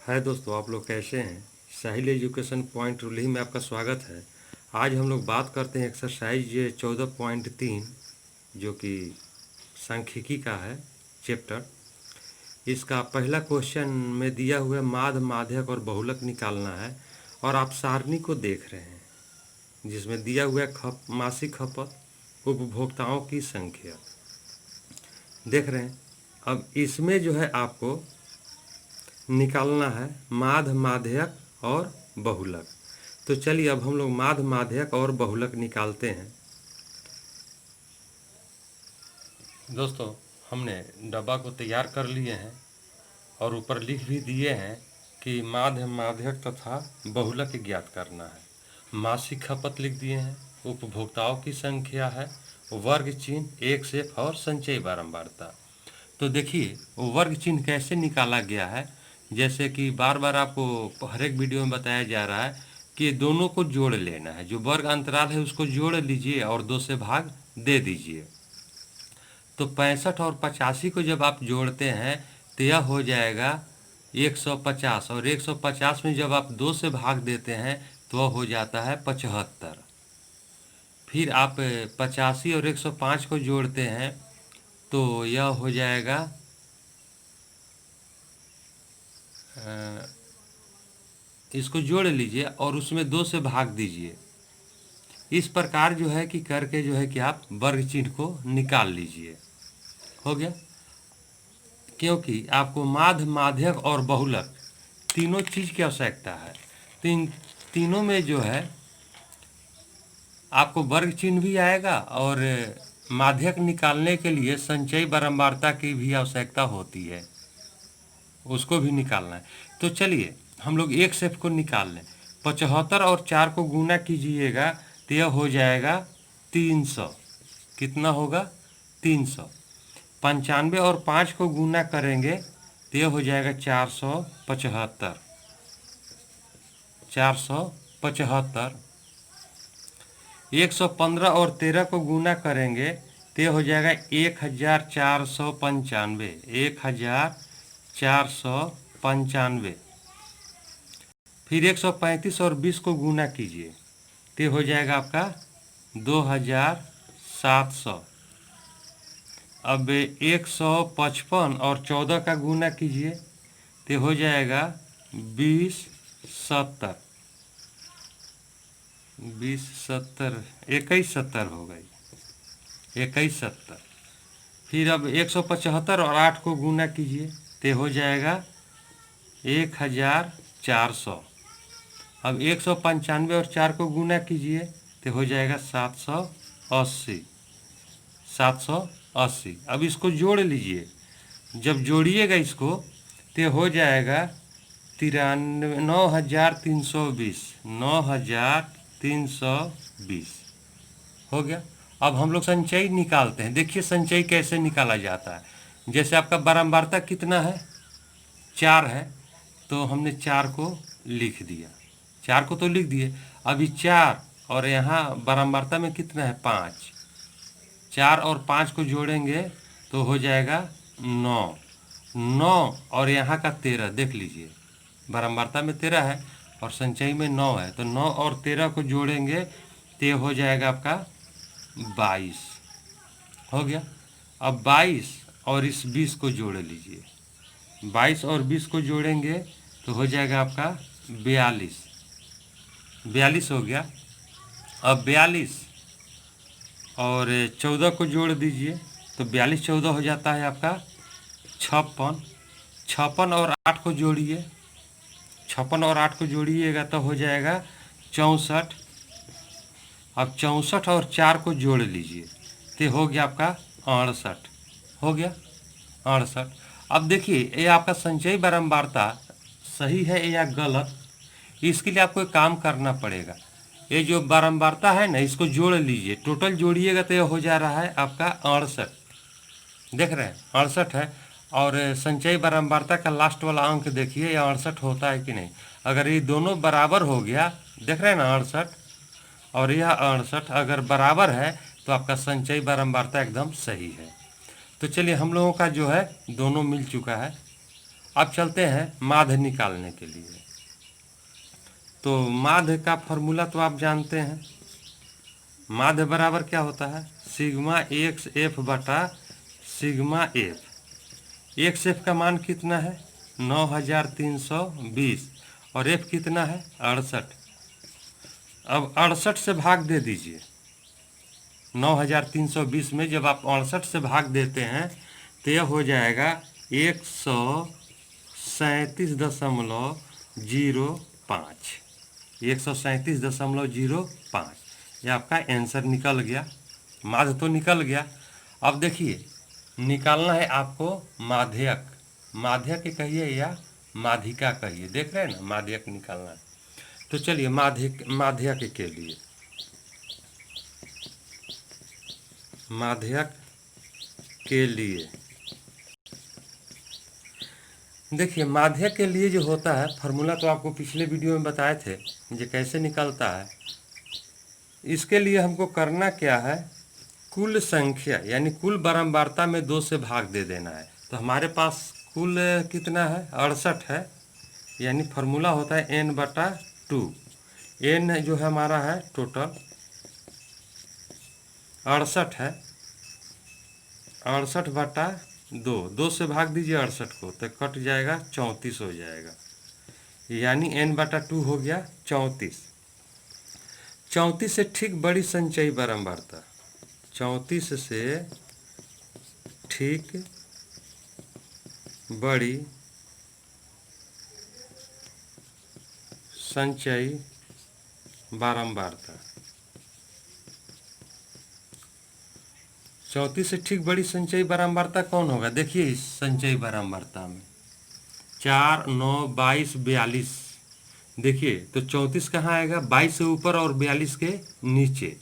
हाय दोस्तों, आप लोग कैसे हैं। साहिल एजुकेशन पॉइंट रूली में आपका स्वागत है। आज हम लोग बात करते हैं एक्सरसाइज 14.3 जो कि सांख्यिकी का है चैप्टर। इसका पहला क्वेश्चन में दिया हुआ माध्य, माध्यक और बहुलक निकालना है। और आप सारणी को देख रहे हैं जिसमें दिया हुआ है मासिक खपत, उपभोक्ताओं की संख्या देख रहे हैं। अब इसमें जो है आपको निकालना है माध्य, माध्यक और बहुलक। तो चलिए अब हम लोग माध्य, माध्यक और बहुलक निकालते हैं। दोस्तों, हमने डब्बा को तैयार कर लिए हैं और ऊपर लिख भी दिए हैं कि माध्य, माध्यक तथा बहुलक ज्ञात करना है। मासिक खपत लिख दिए हैं, उपभोक्ताओं की संख्या है, वर्ग चिन्ह, एक से और संचयी बारंबारता। तो देखिए वर्ग चिन्ह कैसे निकाला गया है। जैसे कि बार बार आपको हर एक वीडियो में बताया जा रहा है कि दोनों को जोड़ लेना है। जो वर्ग अंतराल है उसको जोड़ लीजिए और 2 से भाग दे दीजिए। तो 65 और 85 को जब आप जोड़ते हैं तो यह हो जाएगा 150, और 150 में जब आप 2 से भाग देते हैं तो वह हो जाता है 75। फिर आप 85 और 105 को जोड़ते हैं तो यह हो जाएगा इसको जोड़ लीजिए और उसमें 2 से भाग दीजिए। इस प्रकार जो है कि करके जो है कि आप वर्ग चिन्ह को निकाल लीजिए। हो गया। क्योंकि आपको माध्य, माध्यक और बहुलक तीनों चीज़ की आवश्यकता है। तीनों में जो है आपको वर्ग चिन्ह भी आएगा और माध्यक निकालने के लिए संचयी बारंबारता की भी आवश्यकता होती है, उसको भी निकालना है। तो चलिए हम लोग एक सेफ को निकाल लें। 75 और 4 को गुना कीजिएगा तो यह हो जाएगा 300। कितना होगा? 300। 95 और 5 को गुना करेंगे तो यह हो जाएगा 475। 475। 115 और 13 को गुना करेंगे तो यह हो जाएगा 1495। 1495। फिर 135 और 20 को गुना कीजिए तो हो जाएगा आपका 2700। अब 155 और 14 का गुना कीजिए तो हो जाएगा 2070। 2070 2170 हो गई। 2170। फिर अब 175 और 8 को गुना कीजिए तो हो जाएगा 1400। अब 195 और 4 को गुना कीजिए तो हो जाएगा 780। 780। अब इसको जोड़ लीजिए। जब जोड़िएगा इसको तो हो जाएगा 9320। 9320 हो गया। अब हम लोग संचयी निकालते हैं। देखिए संचयी कैसे निकाला जाता है। जैसे आपका बारंबारता कितना है? 4 है, तो हमने 4 को लिख दिया। 4 को तो लिख दिए। अभी 4 और यहाँ बारंबारता में कितना है? 5। 4 और 5 को जोड़ेंगे तो हो जाएगा 9। 9 और यहाँ का 13 देख लीजिए। बारंबारता में 13 है और संचयी में 9 है, तो 9 और 13 को जोड़ेंगे तो ये हो जाएगा आपका 22। हो गया। अब 22 और इस 20 को जोड़ लीजिए। 22 और 20 को जोड़ेंगे तो हो जाएगा आपका 42। 42 हो गया। अब 42 और 14 को जोड़ दीजिए तो 42 14 हो जाता है आपका 56। 56 और 8 को जोड़िए। 56 और 8 को जोड़िएगा तो हो जाएगा 64। अब 64 और 4 को जोड़ लीजिए तो हो गया आपका 68। हो गया 68। अब देखिए ये आपका संचयी बारंबारता सही है या गलत, इसके लिए आपको एक काम करना पड़ेगा। ये जो बारंबारता है ना, इसको जोड़ लीजिए। टोटल जोड़िएगा तो ये हो जा रहा है आपका 68। देख रहे हैं 68 है। और संचयी बारंबारता का लास्ट वाला अंक देखिए, यह 68 होता है कि नहीं। अगर ये दोनों बराबर हो गया, देख रहे हैं ना 68 और यह 68 अगर बराबर है तो आपका संचयी बारंबारता एकदम सही है। तो चलिए हम लोगों का जो है दोनों मिल चुका है। अब चलते हैं माध्य निकालने के लिए। तो माध्य का फॉर्मूला तो आप जानते हैं, माध्य बराबर क्या होता है, सिग्मा एक्स एफ बटा सिग्मा एफ। एक्स एफ का मान कितना है 9320 और एफ कितना है 68। अब 68 से भाग दे दीजिए, 9320 में जब आप 68 से भाग देते हैं तो यह हो जाएगा 137.05, 137.05। यह आपका आंसर निकल गया, माध्य तो निकल गया। अब देखिए निकालना है आपको माध्यक, माध्यक कहिए या माध्यिका कहिए, देख रहे हैं ना, माध्यक निकालना है। तो चलिए माध्यक के लिए, माध्यक के लिए देखिए, माध्यक के लिए जो होता है फार्मूला तो आपको पिछले वीडियो में बताए थे जो कैसे निकलता है। इसके लिए हमको करना क्या है, कुल संख्या यानी कुल बारंबारता में 2 से भाग दे देना है। तो हमारे पास कुल कितना है 68 है, यानी फार्मूला होता है n/2। n जो है हमारा है टोटल 68 है, 68/2, 2 से भाग दीजिए 68 को तो कट जाएगा 34 हो जाएगा, यानी n/2 हो गया 34। 34 से ठीक बड़ी संचयी बारंबारता, 34 से ठीक बड़ी संचयी बारंबारता, 34 से ठीक बड़ी संचयी बारंबारता कौन होगा, देखिए इस संचयी बारंबारता में 4, 9, 22, 42। देखिए तो 34 कहाँ आएगा, 22 से ऊपर और 42 के नीचे।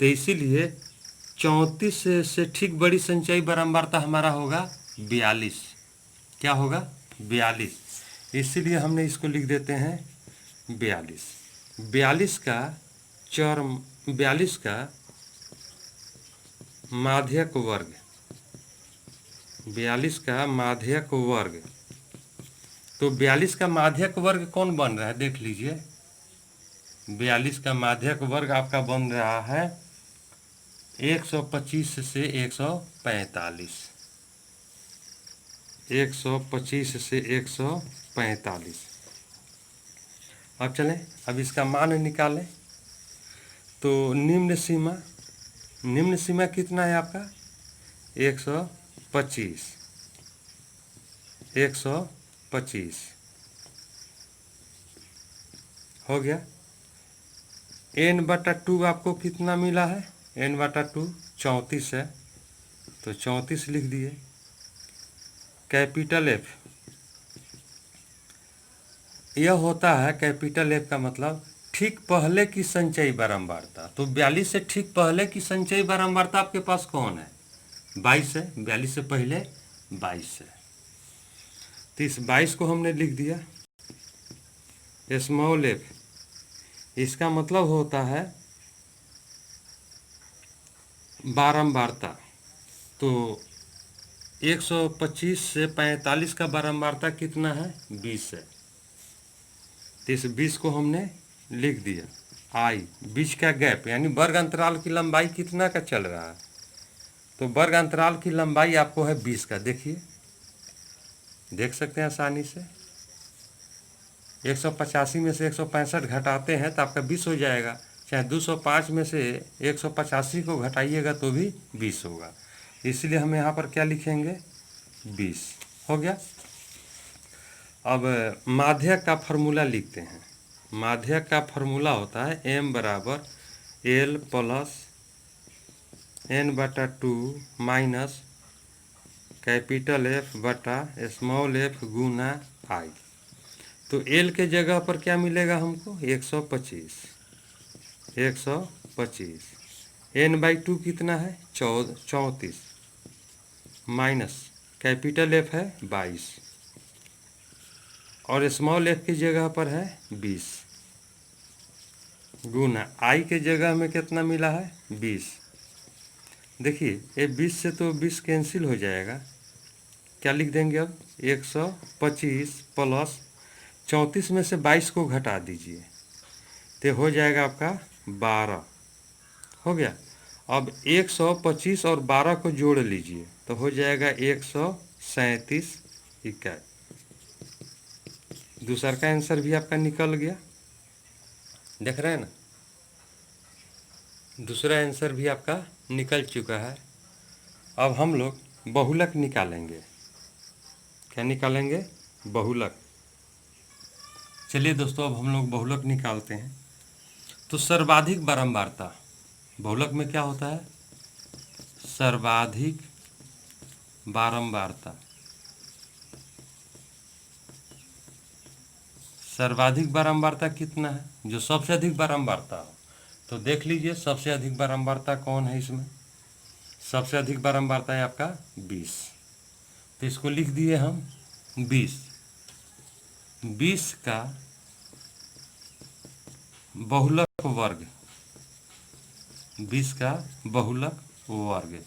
तो इसीलिए 34 से ठीक बड़ी संचयी बारंबारता हमारा होगा 42। क्या होगा 42, इसीलिए हमने इसको लिख देते हैं 42। 42 का चौर 42 का माध्यक वर्ग, 42 का माध्यक वर्ग। तो 42 का माध्यक वर्ग कौन बन रहा है देख लीजिए, 42 का माध्यक वर्ग आपका बन रहा है 125 से 145, 125 से 145। अब चलें, अब इसका मान निकालें। तो निम्न सीमा कितना है आपका 125, 125 हो गया। n/2 आपको कितना मिला है, n/2 34 है, तो 34 लिख दिए। कैपिटल F यह होता है, कैपिटल F का मतलब ठीक पहले की संचयी बारंबारता। तो 42 से ठीक पहले की संचयी बारंबारता आपके पास कौन है 22 है, 42 से पहले 22 है। तो इस 22 को हमने लिख दिया स्मॉल f, इसका मतलब होता है बारंबारता। तो 125 से 45 का बारंबारता कितना है 20 है, तो इस 20 को हमने लिख दिया i, बीच का गैप यानी वर्ग अंतराल की लंबाई कितना का चल रहा है, तो वर्ग अंतराल की लंबाई आपको है 20 का। देखिए देख सकते हैं आसानी से, 185 में से 165 घटाते हैं तो आपका 20 हो जाएगा, चाहे 205 में से 185 को घटाइएगा तो भी 20 होगा, इसलिए हम यहाँ पर क्या लिखेंगे 20 हो गया। अब माध्यक का फार्मूला लिखते हैं। माध्यक का फार्मूला होता है m बराबर l plus n/2 minus capital F बटा स्मॉल f गुना i। तो l के जगह पर क्या मिलेगा हमको 125, 125। n/2 कितना है 34 माइनस कैपिटल F है 22 और स्मॉल f की जगह पर है 20 गुना i के जगह में कितना मिला है 20। देखिए ये 20 से तो 20 कैंसिल हो जाएगा, क्या लिख देंगे अब 125 प्लस 34 में से 22 को घटा दीजिए तो हो जाएगा आपका 12। हो गया। अब 125 और 12 को जोड़ लीजिए तो हो जाएगा 137 इकाई। दूसरा का आंसर भी आपका निकल गया, देख रहे हैं ना, दूसरा आंसर भी आपका निकल चुका है। अब हम लोग बहुलक निकालेंगे। क्या निकालेंगे? बहुलक। चलिए दोस्तों, अब हम लोग बहुलक निकालते हैं। तो सर्वाधिक बारंबारता, बहुलक में क्या होता है? सर्वाधिक बारंबारता। सर्वाधिक बारंबारता कितना है? जो सबसे अधिक बारंबारता हो। तो देख लीजिए सबसे अधिक बारंबारता कौन है इसमें। सबसे अधिक बारंबारता है आपका 20। तो इसको लिख दिए हम 20। 20 का बहुलक वर्ग, 20 का बहुलक वर्ग।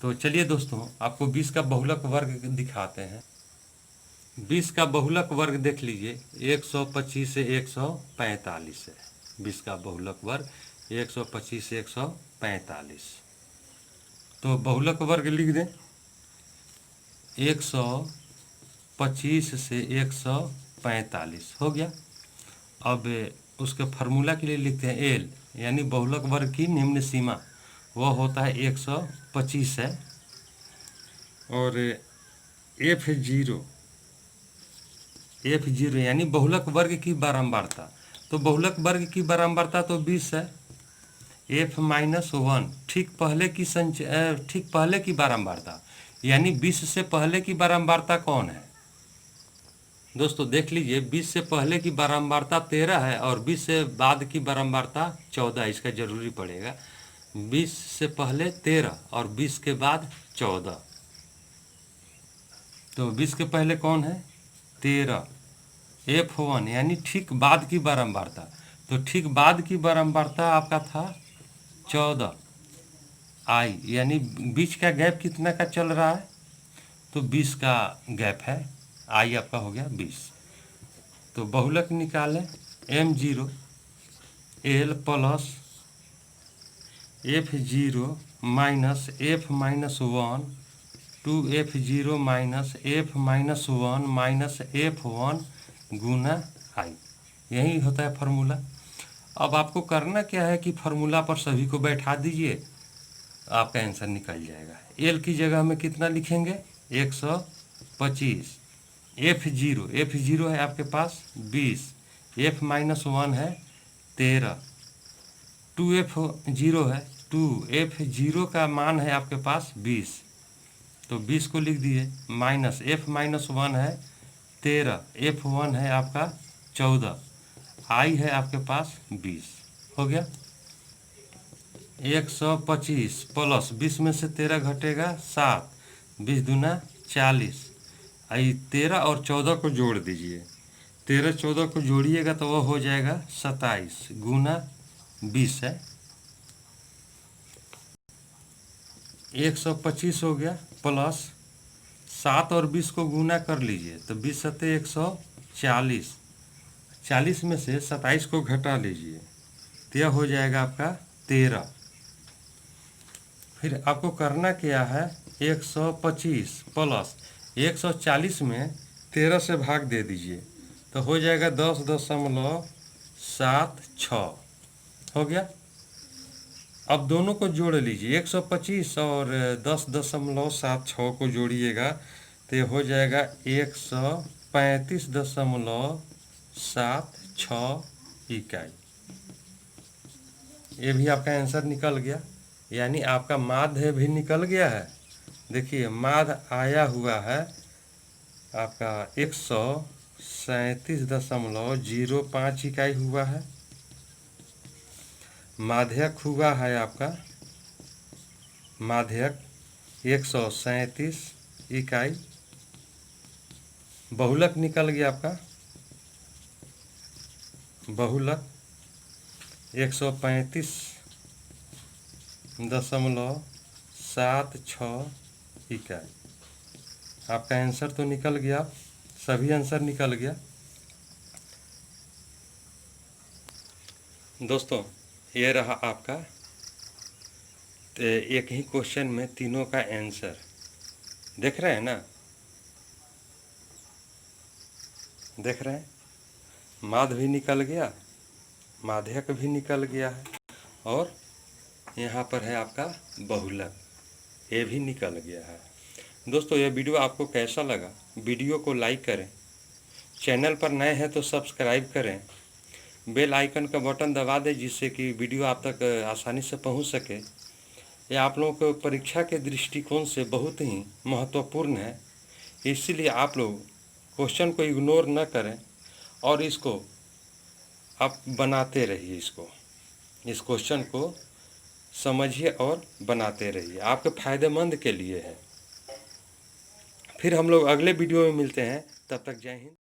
तो चलिए दोस्तों, आपको 20 का बहुलक वर्ग दिखाते हैं। 20 का बहुलक वर्ग देख लीजिए, 125 से 145 है। 20 का बहुलक वर्ग 125 से 145। तो बहुलक वर्ग लिख दें 125 से 145 हो गया। अब उसके फार्मूला के लिए लिखते हैं एल, यानी बहुलक वर्ग की निम्न सीमा वह होता है 125 है। और F0 यानी बहुलक वर्ग की बारंबारता। तो बहुलक वर्ग की बारंबारता तो 20 है। F-1 ठीक पहले की बारंबारता, यानी 20 से पहले की बारंबारता कौन है? दोस्तों देख लीजिए, 20 से पहले की बारंबारता 13 है और 20 से बाद की बारंबारता 14। इसका जरूरी पड़ेगा। 20 से पहले 13 और 20 के बाद 14। तो 20 के पहले कौन है? 13। F1 यानी ठीक बाद की बारंबारता। तो ठीक बाद की बारंबारता आपका था 14 आई, यानी बीच का गैप कितना का चल रहा है? तो 20 का गैप है। आई आपका हो गया 20। तो बहुलक निकालें M0 L plus F0 minus F-1 2F0 minus F-1 minus F1 गुना आई। यही होता है फार्मूला। अब आपको करना क्या है कि फार्मूला पर सभी को बैठा दीजिए, आपका आंसर निकल जाएगा। एल की जगह में कितना लिखेंगे? 125। F0 है आपके पास 20, F-1 है 13, 2F0 है 2, F0 का मान है आपके पास 20। तो 20 को लिख दिए, माइनस F-1 है 13, F1 है आपका 14, आई है आपके पास 20। हो गया। 125 प्लस 20 में से 13 घटेगा 7, 20 दूना 40। आई 13 और 14 को जोड़ दीजिए, 13 14 को जोड़िएगा तो वह हो जाएगा 27 गुना 20 है। 125 हो गया प्लस 7 और 20 को गुना कर लीजिए तो 20 सत्ते 140, 40 में से 27 को घटा लीजिए तो यह हो जाएगा आपका 13। फिर आपको करना क्या है? 125 प्लस 140 में 13 से भाग दे दीजिए तो हो जाएगा 10.76 हो गया। अब दोनों को जोड़ लीजिए, 125 और 10.76 को जोड़िएगा तो ये हो जाएगा 135.76 इकाई। ये भी आपका आंसर निकल गया, यानी आपका माध्य भी निकल गया है। देखिए माध्य आया हुआ है आपका 137.05 इकाई हुआ है। माध्यक हुआ है आपका, माध्यक 137 इकाई। बहुलक निकल गया आपका, बहुलक 135.76 इकाई। आपका आंसर तो निकल गया, सभी आंसर निकल गया। दोस्तों ये रहा आपका एक ही क्वेश्चन में तीनों का आंसर, देख रहे हैं ना, देख रहे हैं, माध भी निकल गया, माध्यक भी निकल गया है, और यहाँ पर है आपका बहुलक, ये भी निकल गया है। दोस्तों ये वीडियो आपको कैसा लगा? वीडियो को लाइक करें, चैनल पर नए हैं तो सब्सक्राइब करें, बेल आइकन का बटन दबा दें जिससे कि वीडियो आप तक आसानी से पहुंच सके। ये आप लोगों को परीक्षा के दृष्टिकोण से बहुत ही महत्वपूर्ण है, इसीलिए आप लोग क्वेश्चन को इग्नोर न करें और इसको आप बनाते रहिए, इस क्वेश्चन को समझिए और बनाते रहिए, आपके फ़ायदेमंद के लिए है। फिर हम लोग अगले वीडियो में मिलते हैं, तब तक जय हिंद।